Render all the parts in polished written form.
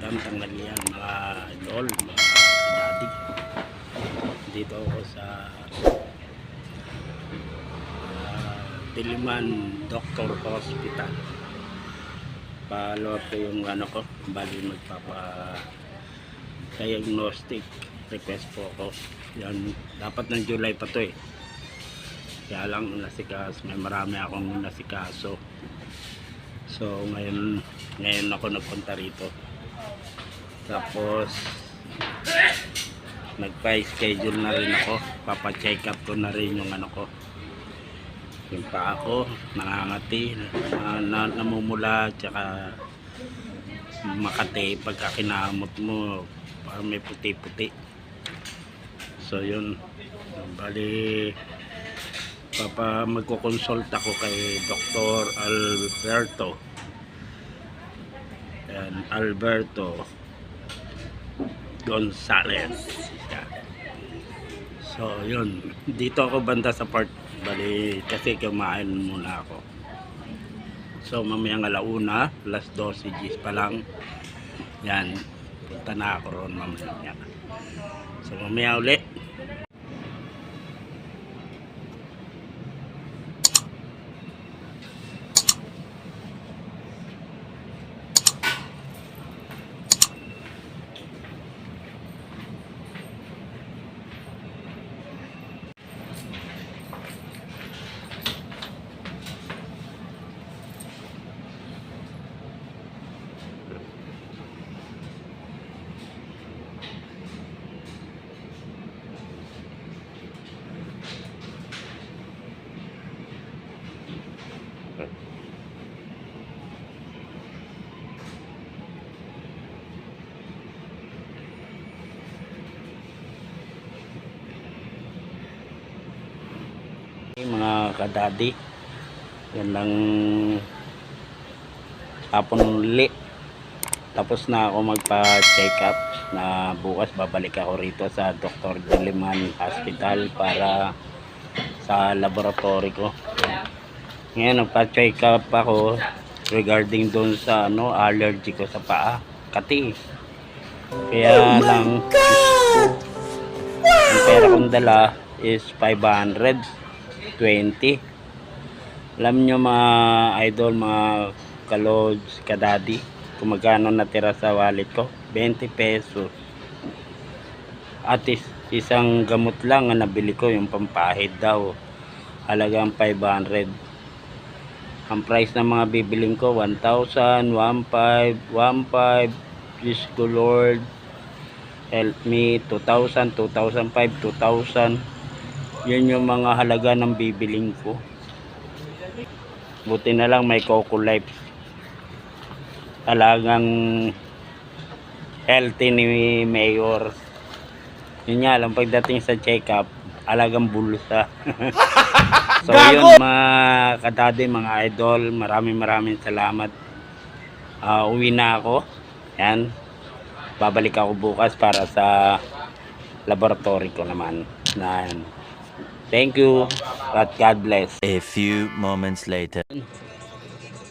Magandang tanghalian mga idol, mga daddy. Dito ako sa Diliman Doctor Hospital. Follow up ko yung ko, bali magpapa-diagnostic request po ako. Yan, dapat ng July pa to eh. Kaya lang may marami akong nasikaso. So ngayon ako nagpunta rito. Tapos nagpa-schedule na rin ako. Papa-check up ko na rin yung ko. Yung paa ko nangangati, namumula, tsaka makati pagka kinamot mo, parang may puti-puti. So yun, bali magko-consult ako kay Dr. Alberto Gonzalez. So yun, dito ako banda sa part, bali kasi kumain muna ako. So mamayang alauna, alas 12 Gs pa lang. Yan, punta na ako roon mamaya. So mamaya ulit. Mga kadadi, yan lang hapon uli. Tapos na ako magpa-check up na bukas babalik ako rito sa Dr. Diliman Hospital para sa laboratory ko. Ngayon nagpa-check up ako regarding doon sa allergy ko sa paa, kati. Kaya lang ang pera kong dala is 520. Alam nyo mga idol, mga kalods, kadadi, kung magkano natira sa wallet ko? 20 pesos. At isang gamot lang na nabili ko, yung pampahid daw, halagang 500. Ang price ng mga bibiling ko 1,000, 1,500, Diyos ko Lord help me, 2,000, 2,500, 2,000. Yun yung mga halaga ng bibiling ko. Buti na lang may Coco Life, talagang healthy ni Mayor. Yun nga lang, pagdating sa check up, alagang bulsa. So yun mga kadade, mga idol, maraming salamat. Uwi na ako. Yan, babalik ako bukas para sa laboratory ko naman. Thank you at God bless. A few moments later.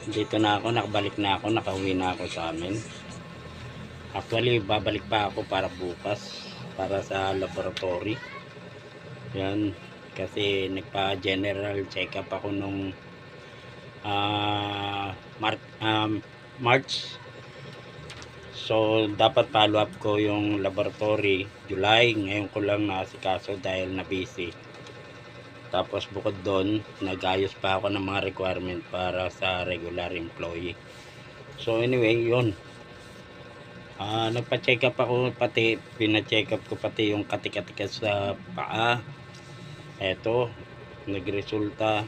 Dito na ako, nakabalik na ako, nakauwi na ako sa amin. Actually, babalik pa ako para bukas para sa laboratory. Yan, kasi nagpa-general check-up ako nung March. So, dapat follow up ko yung laboratory July. Ngayon ko lang naasikaso dahil na busy. Tapos bukod doon, nag-ayos pa ako ng mga requirement para sa regular employee. So anyway, yun. Nagpa-check up ako, pati pina-check up ko pati yung kati-kati sa paa. Eto, nagresulta.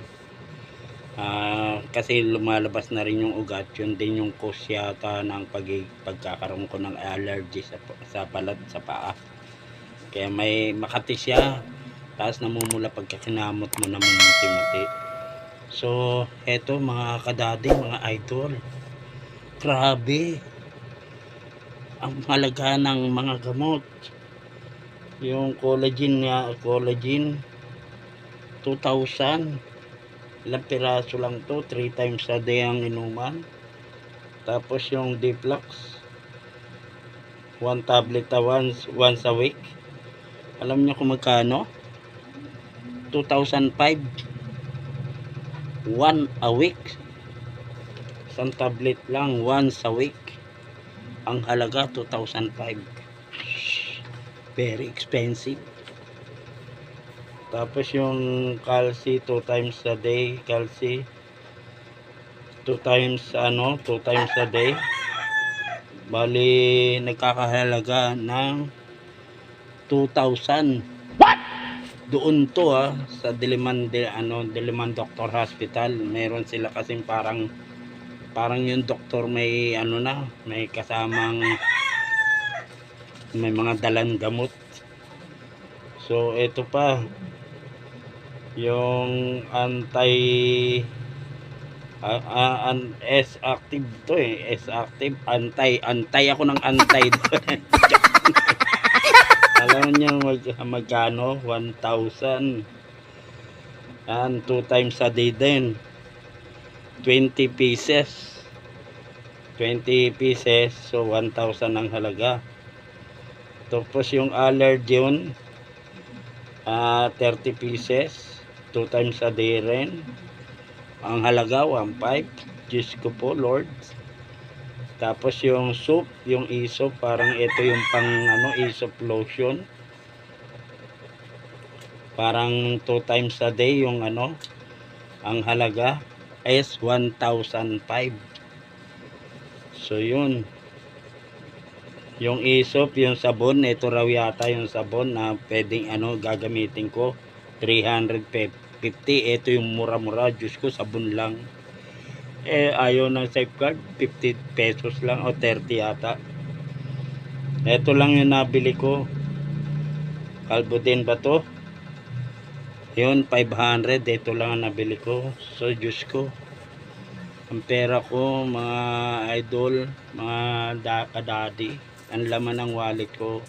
Kasi lumalabas na rin yung ugat. Yun din yung cause yata ng pagkakaroon ko ng allergy sa balat, sa paa. Kaya may makati siya. Tapos namumula pagka kinamot mo, namumuti-muti. So eto mga kadadi, mga idol, grabe ang halaga ng mga gamot. Yung collagen 2,000, ilang piraso lang to, 3 times a day ang inuman. Tapos yung Diplox One tablet once a week. Alam nyo kung magkano? 2,005. One a week. Isang tablet lang once a week. Ang halaga 2,005. Very expensive. Tapos yung calci 2 times a day, calci 2 times a day. Bali nagkakahalaga ng 2,000. Doon to sa Diliman Doctor Hospital. Meron sila kasing parang yung doktor may may kasamang may mga dalang gamot. So ito pa yung S-active to S-active, antay ako ng antay. Alam niyo magkano? 1,000. And 2 times a day din. 20 pieces. 20 pieces. So 1,000 ang halaga. Tapos yung allergen 30 pieces. 2 times a day rin. Ang halaga 1,500. Diyos ko po Lord. Tapos yung soap, yung e-soap, parang ito yung pang e-soap lotion. Parang 2 times a day yung ang halaga is 1,005. So yun. Yung e-soap, yung sabon, ito raw yata yung sabon na pwedeng gagamitin ko. 350. Ito yung mura-mura, Diyos ko, sabon lang. Ayaw ng safeguard, 50 pesos lang o 30 yata. Ito lang yung nabili ko. Kalbo din ba to? Yun, 500. Ito lang ang nabili ko. So Diyos ko, ang pera ko mga idol, mga kadadi, ang laman ng wallet ko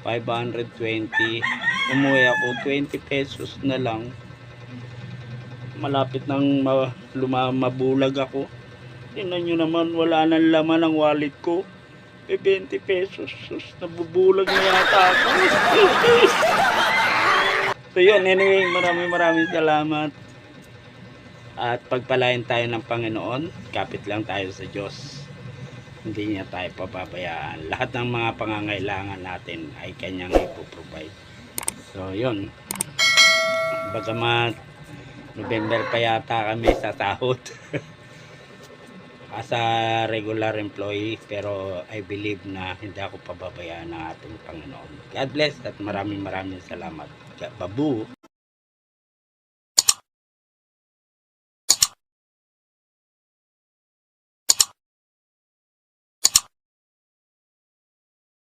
520. Umuwi ako 20 pesos na lang. Malapit nang mabulag ako. Tingnan nyo naman, wala nang laman ang wallet ko. 20 pesos. Sus, nabubulag na yata ako. So yun, anyway, maraming salamat. At pagpalain tayo ng Panginoon. Kapit lang tayo sa Diyos. Hindi niya tayo pababayaan. Lahat ng mga pangangailangan natin ay kanyang ipoprovide. So yun. Bagamat November pa yata kami sa sahod as a regular employee, pero I believe na hindi ako pababayaan ng ating Panginoon. God bless at maraming salamat. Babu.